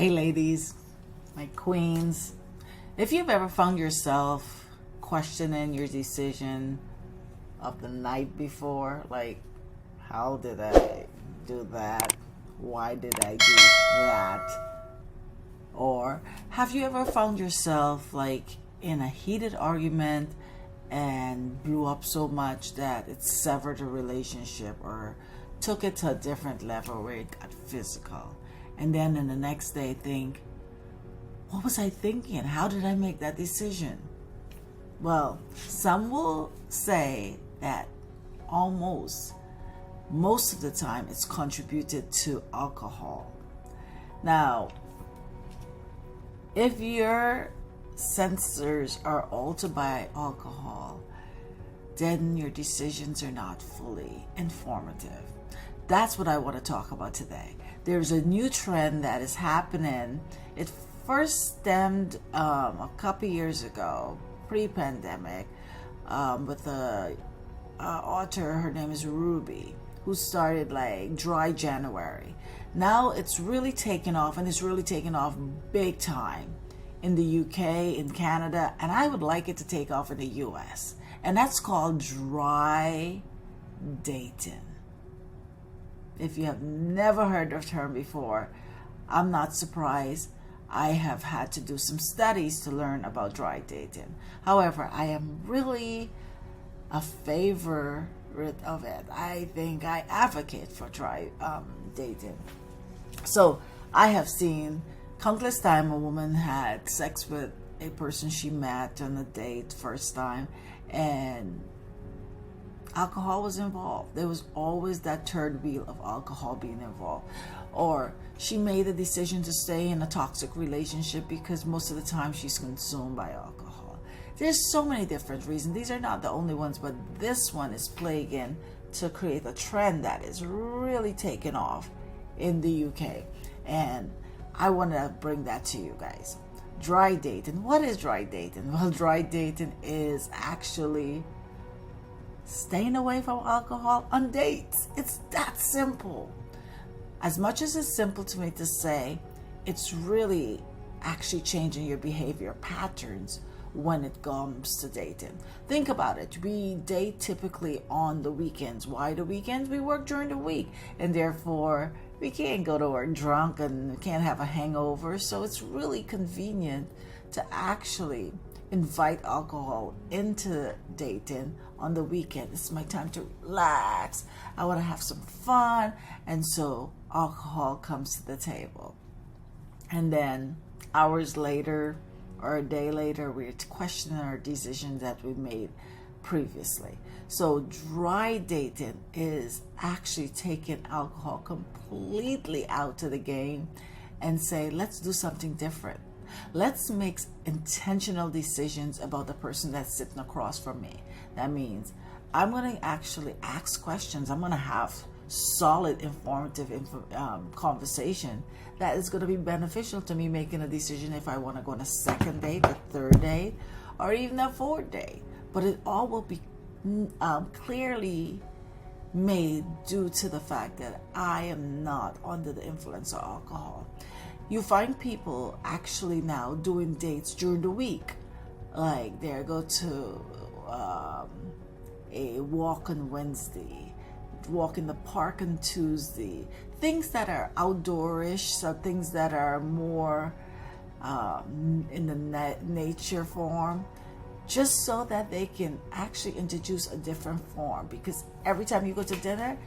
Hey ladies, my queens, if you've ever found yourself questioning your decision of the night before, like, how did I do that? Why did I do that? Or have you ever found yourself like in a heated argument and blew up so much that it severed a relationship or took it to a different level where it got physical? And then in the next day think, what was I thinking? How did I make that decision? Well, some will say that most of the time it's contributed to alcohol. Now, if your sensors are altered by alcohol, then your decisions are not fully informative. That's what I want to talk about today. There's a new trend that is happening. It first stemmed a couple years ago, pre-pandemic, with a author. Her name is Ruby, who started like Dry January. Now it's really taken off, and it's really taken off big time in the UK, in Canada, and I would like it to take off in the US. And that's called dry dating. If you have never heard the term before, I'm not surprised. I have had to do some studies to learn about dry dating. However, I am really a favorite of it. I think I advocate for dry dating. So I have seen countless time a woman had sex with a person she met on a date first time, and alcohol was involved. There was always that third wheel of alcohol being involved. Or she made a decision to stay in a toxic relationship because most of the time she's consumed by alcohol. There's so many different reasons. These are not the only ones, but this one is plaguing to create a trend that is really taking off in the UK. And I want to bring that to you guys. Dry dating. What is dry dating? Well, dry dating is actually staying away from alcohol on dates. It's that simple. As much as it's simple to me to say, it's really actually changing your behavior patterns when it comes to dating. Think about it. We date typically on the weekends. Why the weekends? We work during the week, and therefore we can't go to work drunk and we can't have a hangover. So it's really convenient to actually invite alcohol into dating on the weekend. It's my time to relax. I want to have some fun. And so alcohol comes to the table. And then hours later or a day later, we're questioning our decision that we made previously. So dry dating is actually taking alcohol completely out of the game and say, let's do something different. Let's make intentional decisions about the person that's sitting across from me. That means I'm going to actually ask questions. I'm going to have solid, informative conversation that is going to be beneficial to me making a decision if I want to go on a second date, a third date, or even a fourth date. But it all will be clearly made due to the fact that I am not under the influence of alcohol. You find people actually now doing dates during the week. Like they go to a walk on Wednesday, walk in the park on Tuesday. Things that are outdoorish, so things that are more in the nature form, just so that they can actually introduce a different form. Because every time you go to dinner,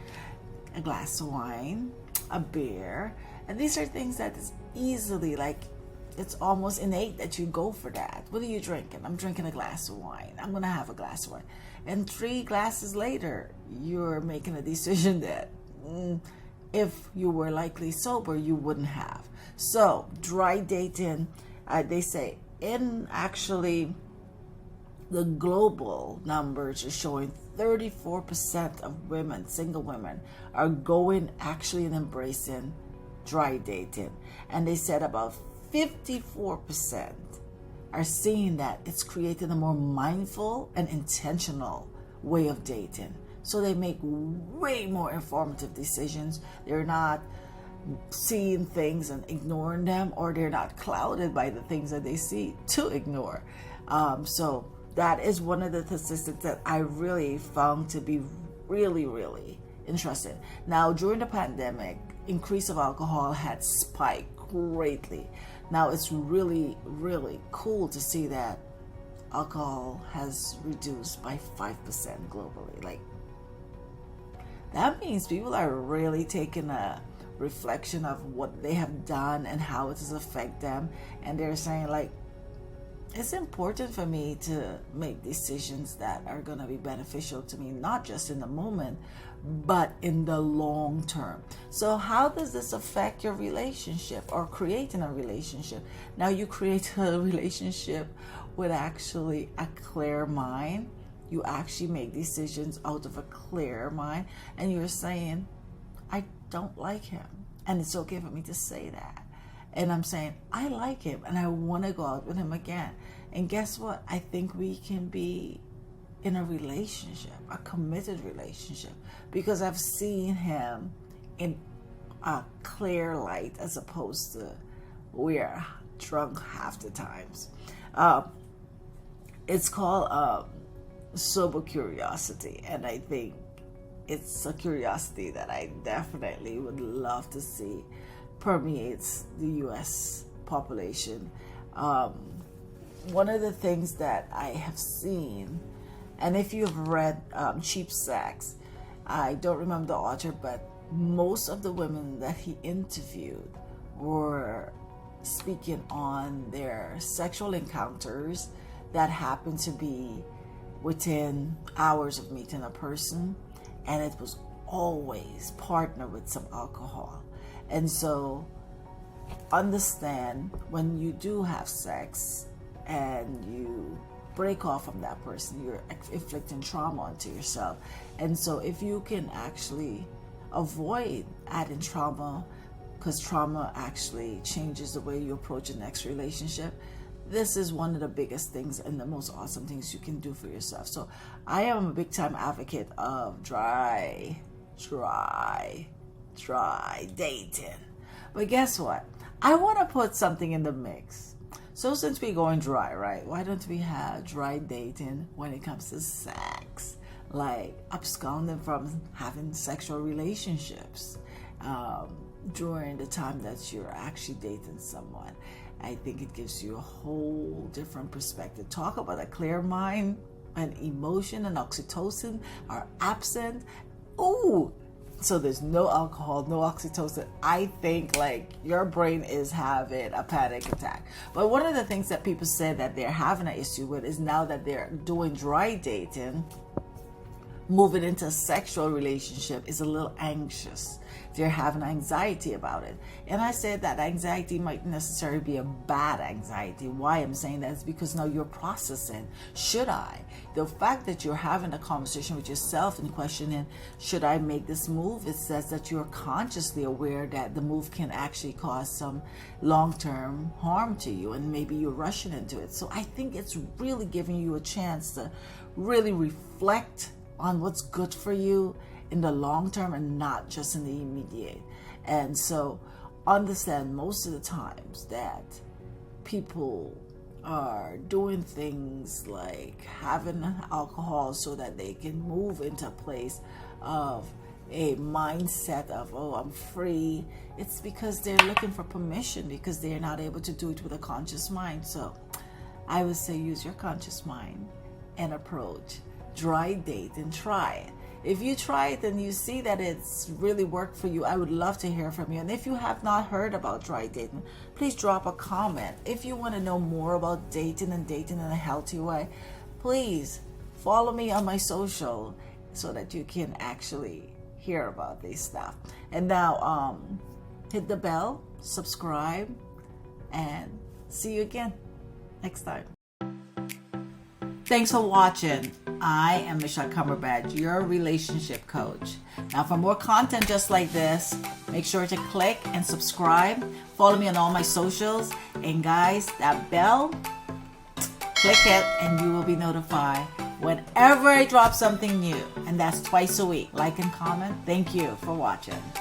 a glass of wine, a beer, and these are things that is easily, like, it's almost innate that you go for that. What are you drinking? I'm drinking a glass of wine. I'm going to have a glass of wine. And 3 glasses later, you're making a decision that if you were likely sober, you wouldn't have. So dry dating, they say, in actually the global numbers are showing 34% of women, single women, are going actually and embracing dry dating. And they said about 54% are seeing that it's creating a more mindful and intentional way of dating. So they make way more informative decisions. They're not seeing things and ignoring them, or they're not clouded by the things that they see to ignore. So that is one of the statistics that I really found to be really, really interesting. Now, during the pandemic, increase of alcohol had spiked greatly. Now, it's really, really cool to see that alcohol has reduced by 5% globally. Like, that means people are really taking a reflection of what they have done and how it has affected them, and they're saying, like, it's important for me to make decisions that are going to be beneficial to me, not just in the moment, but in the long term. So how does this affect your relationship or creating a relationship? Now, you create a relationship with actually a clear mind. You actually make decisions out of a clear mind, and you're saying, I don't like him, and it's okay for me to say that. And I'm saying, I like him and I want to go out with him again. And guess what? I think we can be in a relationship, a committed relationship, because I've seen him in a clear light as opposed to we're drunk half the times. It's called sober curiosity. And I think it's a curiosity that I definitely would love to see permeates the U.S. population. One of the things that I have seen, and if you've read Cheap Sex, I don't remember the author, but most of the women that he interviewed were speaking on their sexual encounters that happened to be within hours of meeting a person, and it was always partnered with some alcohol. And so understand, when you do have sex and you break off from that person, you're inflicting trauma onto yourself. And so if you can actually avoid adding trauma, because trauma actually changes the way you approach the next relationship, this is one of the biggest things and the most awesome things you can do for yourself. So I am a big time advocate of dry dating. But guess what? I want to put something in the mix. So since we're going dry, right? Why don't we have dry dating when it comes to sex? Like absconding from having sexual relationships during the time that you're actually dating someone. I think it gives you a whole different perspective. Talk about a clear mind and emotion and oxytocin are absent. Ooh, so there's no alcohol, no oxytocin. I think like your brain is having a panic attack. But one of the things that people say that they're having an issue with is now that they're doing dry dating, moving into a sexual relationship is a little anxious. They're having anxiety about it. And I said that anxiety might necessarily be a bad anxiety. Why I'm saying that is because now you're processing, should I? The fact that you're having a conversation with yourself and questioning, should I make this move? It says that you're consciously aware that the move can actually cause some long-term harm to you, and maybe you're rushing into it. So I think it's really giving you a chance to really reflect on what's good for you in the long term and not just in the immediate. And so understand most of the times that people are doing things like having alcohol so that they can move into a place of a mindset of, oh, I'm free. It's because they're looking for permission, because they're not able to do it with a conscious mind. So I would say use your conscious mind and approach dry date and try it. If you try it and you see that it's really worked for you, I would love to hear from you. And if you have not heard about dry dating, please drop a comment. If you want to know more about dating and dating in a healthy way, please follow me on my social so that you can actually hear about this stuff. And now hit the bell, subscribe, and see you again next time. Thanks for watching. I am Michelle Cumberbatch, your relationship coach. Now, for more content just like this, make sure to click and subscribe. Follow me on all my socials. And guys, that bell, click it and you will be notified whenever I drop something new. And that's twice a week. Like and comment. Thank you for watching.